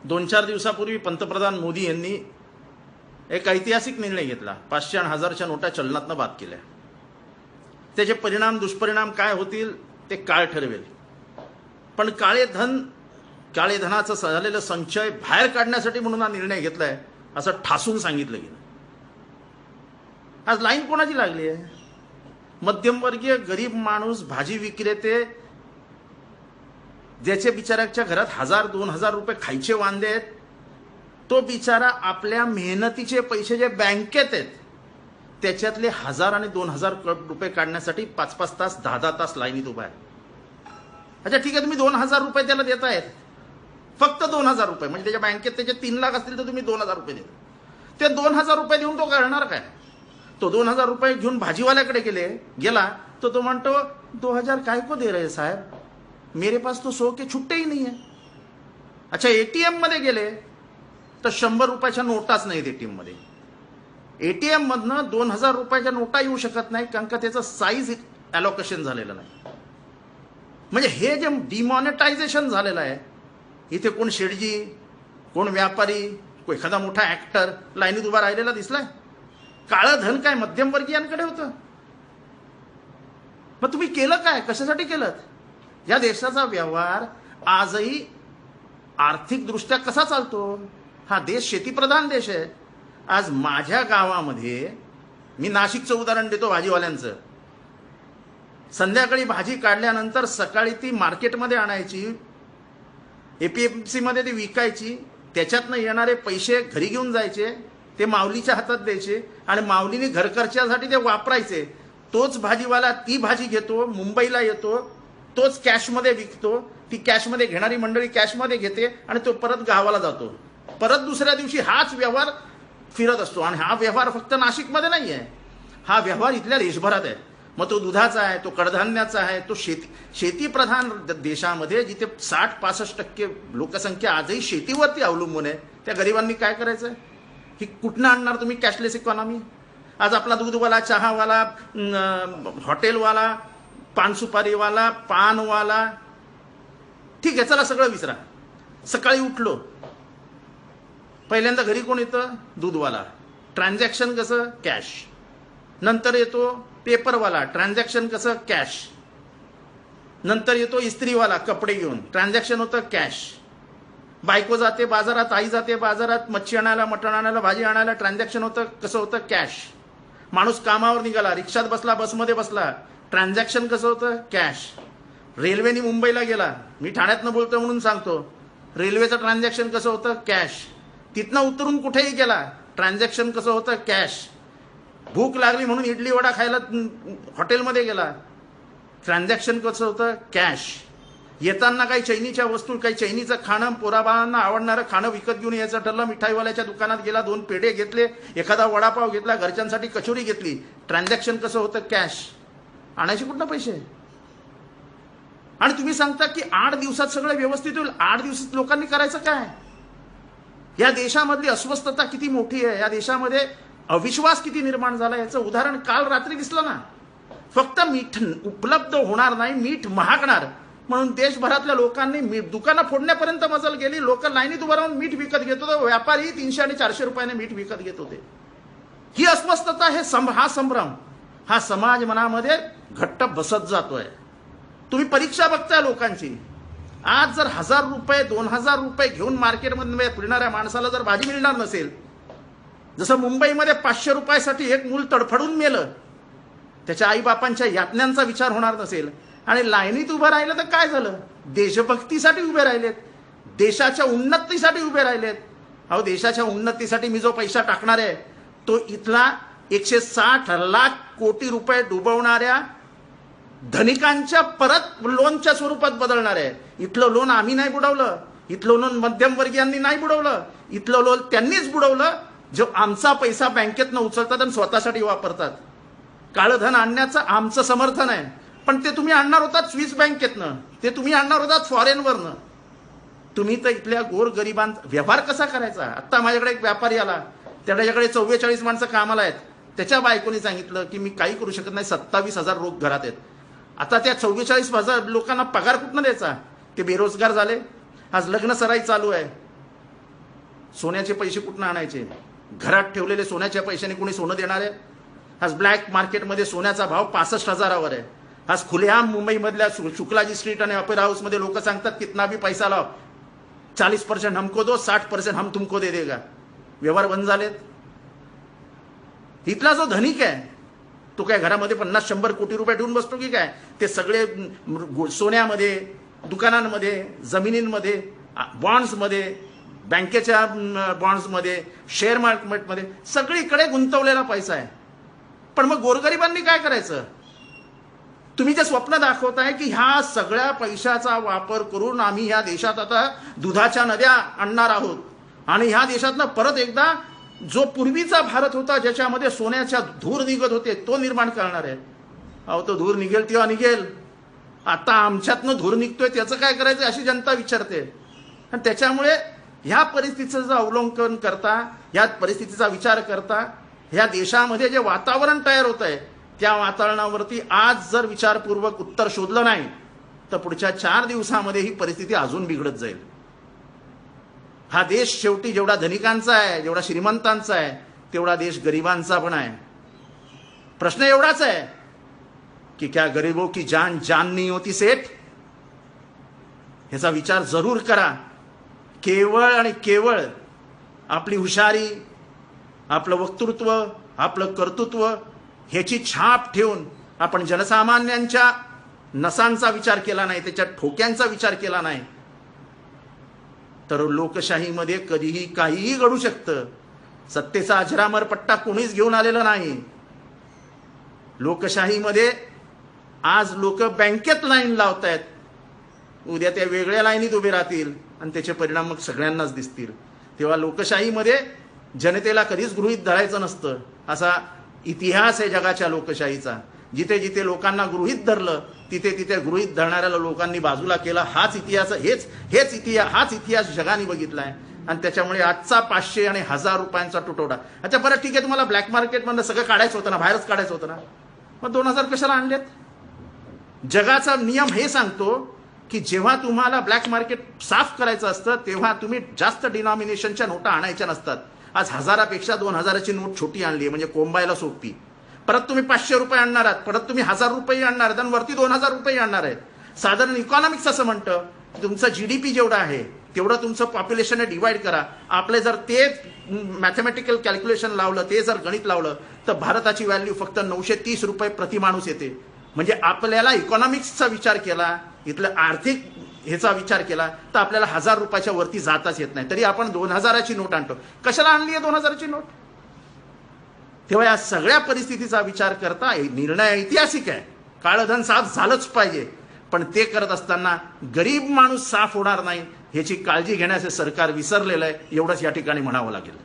2-4 दिवसापूर्वी पंतप्रधान मोदी यांनी एक ऐतिहासिक निर्णय घेतला. 500 आणि 1000च्या नोटा चलनातनं बाद केल्या. त्याचे परिणाम दुष्परिणाम काय होतील ते काळ ठरवेल. पण काळे धनाचं झालेलं संचय बाहेर काढण्यासाठी म्हणून हा निर्णय घेतलाय असं ठासून सांगितलं गेलं. आज लाईन कोणाची लागली आहे? मध्यमवर्गीय गरीब माणूस, भाजी विक्रेते, ज्याच्या बिचाराच्या घरात 1000-2000 रुपये खायचे वांदे आहेत, तो बिचारा आपल्या मेहनतीचे पैसे जे बँकेत आहेत त्याच्यातले 1000 आणि 2000 रुपये काढण्यासाठी 5-5 तास 10-10 तास लाईनीत उभा आहे. अच्छा ठीक आहे, तुम्ही 2000 रुपये त्याला देतायत, फक्त 2000 रुपये, म्हणजे त्याच्या बँकेत त्याचे 3 लाख असतील तर तुम्ही 2000 रुपये देता. ते 2000 रुपये देऊन तो करणार काय? तो 2000 रुपये घेऊन भाजीवाल्याकडे गेला तो म्हणतो 2000 काय को दे रहे साहेब, मेरे पास तो 100 के छुट्टे ही नहीं है. अच्छा एटीएम मध्ये गेले तर 100 रुपयाच्या नोटाच नाहीत एटीएम मध्ये. एटीएम मधनं 2000 रुपयाच्या नोटा येऊ शकत नाही कारण का त्याचं साईज अलोकेशन झालेलं नाही. म्हणजे हे जे डिमॉनिटायझेशन झालेलं आहे, इथे कोण शेडजी, कोण व्यापारी, एखादा मोठा ऍक्टर लाईनीत उभा राहिलेला दिसलाय? काळं धन काय मध्यमवर्गीयांकडे होतं? मग तुम्ही केलं काय? कशासाठी केलं? या देशाचा व्यवहार आजही आर्थिकदृष्ट्या कसा चालतो? हा देश शेतीप्रधान देश आहे. आज माझ्या गावामध्ये, मी नाशिकचं उदाहरण देतो भाजीवाल्यांचं, संध्याकाळी भाजी काढल्यानंतर सकाळी ती मार्केटमध्ये आणायची, एपीएमसी मध्ये ती विकायची, त्याच्यातनं येणारे पैसे घरी घेऊन जायचे, ते माऊलीच्या हातात द्यायचे आणि माऊलीने घरखर्चासाठी ते वापरायचे. तोच भाजीवाला ती भाजी घेतो, मुंबईला येतो, तोच कॅशमध्ये विकतो, ती कॅशमध्ये घेणारी मंडळी कॅशमध्ये घेते आणि तो परत गावाला जातो. परत दुसऱ्या दिवशी हाच व्यवहार फिरत असतो. आणि हा व्यवहार फक्त नाशिकमध्ये नाही आहे, हा व्यवहार इथल्या देशभरात आहे. मग तो दुधाचा आहे, तो कडधान्याचा आहे, तो शेतीप्रधान देशामध्ये जिथे 60-65% लोकसंख्या आजही शेतीवरती अवलंबून आहे, त्या गरिबांनी काय करायचं? ही कुठनं आणणार तुम्ही कॅशलेस इकॉनॉमी? आज आपला दूधवाला, चहावाला, हॉटेलवाला, पानसुपारीवाला, पानवाला, ठीक आहे चला सगळं विसरा. सकाळी उठलो, पहिल्यांदा घरी कोण येतं? दूधवाला. ट्रान्झॅक्शन कसं? कॅश. नंतर येतो पेपरवाला, ट्रान्झॅक्शन कसं? कॅश. नंतर येतो इस्त्रीवाला कपडे घेऊन, ट्रान्झॅक्शन होतं कॅश. बायको जाते बाजारात, आई जाते बाजारात मच्छी आणायला, मटण आणायला, भाजी आणायला, ट्रान्झॅक्शन होतं कसं? होतं कॅश. माणूस कामावर निघाला, रिक्षात बसला, बसमध्ये बसला, ट्रान्झॅक्शन कसं होतं? कॅश. रेल्वेने मुंबईला गेला, मी ठाण्यातनं बोलतोय म्हणून सांगतो, रेल्वेचं ट्रान्झॅक्शन कसं होतं? कॅश. तिथनं उतरून कुठेही गेला, ट्रान्झॅक्शन कसं होतं? कॅश. भूक लागली म्हणून इडली वडा खायला हॉटेलमध्ये गेला, ट्रान्झॅक्शन कसं होतं? कॅश. येताना काही चैनीच्या वस्तू, काही चैनीचं खाणं, पोराबाळांना आवडणारं खाणं विकत घेऊन यायचं ठरलं, मिठाईवाल्याच्या दुकानात गेला, 2 पेढे घेतले, एखादा वडापाव घेतला, घरच्यांसाठी कचोरी घेतली, ट्रान्झॅक्शन कसं होतं? कॅश. आणायचे कुठनं पैसे? आणि तुम्ही सांगता की 8 दिवसात सगळं व्यवस्थित होईल. 8 दिवसात लोकांनी करायचं काय? या देशामधली अस्वस्थता किती मोठी आहे, या देशामध्ये अविश्वास किती निर्माण झाला, याचं उदाहरण काल रात्री दिसलं ना. फक्त मीठ उपलब्ध होणार नाही, मीठ महागणार म्हणून देशभरातल्या लोकांनी दुकानं फोडण्यापर्यंत मजल गेली. लोक लाईनीत उभं राहून मीठ विकत घेत होते, व्यापारी 300 आणि 400 रुपयाने मीठ विकत घेत होते. ही अस्वस्थता, हा संभ्रम, हा समाज मनामध्ये घट्ट बसत जातोय. तुम्ही परीक्षा बघताय लोकांची. आज जर 1000 रुपये 2000 रुपये घेऊन मार्केटमध्ये फिरणाऱ्या माणसाला जर भाजी मिळणार नसेल, जसं मुंबईमध्ये 500 रुपयासाठी एक मूल तडफडून मेलं, त्याच्या आईबापांच्या यातनांचा विचार होणार नसेल आणि लाईनीत उभं राहिलं तर काय झालं? देशभक्तीसाठी उभे राहिलेत, देशाच्या उन्नतीसाठी उभे राहिलेत. अहो देशाच्या उन्नतीसाठी मी जो पैसा टाकणार आहे तो इथला 160 लाख कोटी रुपये डुबवणाऱ्या धनिकांच्या परत लोनच्या स्वरूपात बदलणार आहे. इथलं लोन आम्ही नाही बुडवलं, इथलं लोन मध्यमवर्गीयांनी नाही बुडवलं, इथलं लोन त्यांनीच बुडवलं जो आमचा पैसा बँकेतनं उचलतात आणि स्वतःसाठी वापरतात. काळं धन आणण्याचं आमचं समर्थन आहे, पण ते तुम्ही आणणार होतात स्विस बँकेतनं, ते तुम्ही आणणार होतात फॉरेनवरनं. तुम्ही तर इथल्या गोरगरिबांचा व्यवहार कसा करायचा? आता माझ्याकडे एक व्यापारी आला, त्याच्याकडे 44 माणसं कामाला आहेत. त्याच्या बायकोनी सांगितलं की मी काही करू शकत नाही, 27,000 लोक घरात आहेत. आता त्या 44,000 लोकांना पगार कुठनं द्यायचा? ते बेरोजगार झाले. आज लग्न सराई चालू आहे, सोन्याचे पैसे कुठून आणायचे? घरात ठेवलेले सोन्याच्या पैशाने कोणी सोनं देणार आहे? आज ब्लॅक मार्केटमध्ये सोन्याचा भाव 65,000वर आहे. आज खुलेआम मुंबईमधल्या शुक्लाजी स्ट्रीट आणि अपेरा हाऊसमध्ये लोक सांगतात कितना भी पैसा लाव, 40% हमको दो, 60% हम तुमको दे देगा. व्यवहार बंद झालेत. इथला जो धनिक आहे तो काय घरामध्ये 50-100 कोटी रुपये ठेवून बसतो की काय? ते सगळे सोन्यामध्ये, दुकानांमध्ये, जमिनींमध्ये, बॉन्ड्समध्ये, बँकेच्या बॉन्ड्समध्ये, शेअर मार्केटमध्ये सगळीकडे गुंतवलेला पैसा आहे. पण मग गोरगरिबांनी काय करायचं? तुम्ही जे स्वप्न दाखवताय की ह्या सगळ्या पैशाचा वापर करून आम्ही ह्या देशात आता दुधाच्या नद्या आणणार आहोत आणि ह्या देशातनं परत एकदा जो पूर्वीचा भारत होता ज्याच्यामध्ये सोन्याच्या धूर निघत होते तो निर्माण करणार आहे. अहो, तो धूर निघेल तेव्हा निघेल. आता आमच्यातनं धूर निघतोय त्याचं काय करायचं अशी जनता विचारते. आणि त्याच्यामुळे ह्या परिस्थितीचं अवलोकन करता, ह्या परिस्थितीचा विचार करता, ह्या देशामध्ये जे वातावरण तयार होत आहे त्या वातावरणावरती आज जर विचारपूर्वक उत्तर शोधलं नाही तर पुढच्या 4 दिवसामध्ये ही परिस्थिती अजून बिघडत जाईल. हा देश शेवटी जेवढा धनिकांचा आहे, जेवढा श्रीमंतांचा आहे, तेवढा देश गरिबांचा पण आहे. प्रश्न एवढाच आहे की क्या गरीबों की जान जान नहीं होती सेठ? ह्याचा विचार जरूर करा. केवळ आणि केवळ आपली हुशारी, आपलं वक्तृत्व, आपलं कर्तृत्व ह्याची छाप ठेवून आपण जनसामान्यांच्या नसांचा विचार केला नाही, त्याच्या ठोक्यांचा विचार केला नाही तर लोकशाहीमध्ये कधीही काहीही घडू शकतं. सत्तेचा अजरामर पट्टा कोणीच घेऊन आलेलं नाही. लोकशाहीमध्ये आज लोक बँकेत लाईन लावतायत, उद्या त्या वेगळ्या लाईनीत उभे राहतील आणि त्याचे परिणाम मग सगळ्यांनाच दिसतील. तेव्हा लोकशाहीमध्ये जनतेला कधीच गृहीत धरायचं नसतं. असा इतिहास आहे जगाच्या लोकशाहीचा. जिथे जिथे लोकांना गृहीत धरलं तिथे तिथे गृहीत धरणाऱ्या लोकांनी बाजूला केला. हाच इतिहास जगाने बघितलाय. आणि त्याच्यामुळे आजचा 500 आणि 1000 रुपयांचा तुटवडा. अच्छा, बरं ठीक आहे, तुम्हाला ब्लॅक मार्केटमधनं सगळं काढायचं होतं ना, बाहेरच काढायचं होतं ना, मग 2000 कशाला आणलेत? जगाचा नियम हे सांगतो की जेव्हा तुम्हाला ब्लॅक मार्केट साफ करायचं असतं तेव्हा तुम्ही जास्त डिनॉमिनेशनच्या नोटा आणायच्या नसतात. आज 1000पेक्षा 2000ची नोट छोटी आणली म्हणजे कोंबायला सोपी. परत तुम्ही 500 रुपये आणणार आहात, परत तुम्ही 1000 रुपये आणणार आहात आणि वरती 2000 रुपये आणणार आहेत. साधारण इकॉनॉमिक्स असं म्हणतं तुमचं GDP जेवढं आहे तेवढं तुमचं पॉप्युलेशन डिवाइड करा. आपले जर ते मॅथमॅटिकल कॅल्क्युलेशन लावलं, ते जर गणित लावलं तर भारताची व्हॅल्यू फक्त 930 रुपये प्रति माणूस येते. म्हणजे आपल्याला इकॉनॉमिक्सचा विचार केला, इथलं आर्थिक ह्याचा विचार केला तर आपल्याला 1000 रुपयाच्या वरती जाताच येत नाही. तरी आपण 2000ची नोट आणतो. कशाला आणली आहे 2000ची नोट? तेव्हा या सगळ्या परिस्थितीचा विचार करता निर्णय ऐतिहासिक आहे. काळं धन साफ झालंच पाहिजे, पण ते करत असताना गरीब माणूस साफ होणार नाही ह्याची काळजी घेण्याचे सरकार विसरलेलं आहे. एवढंच या ठिकाणी म्हणावं लागेल.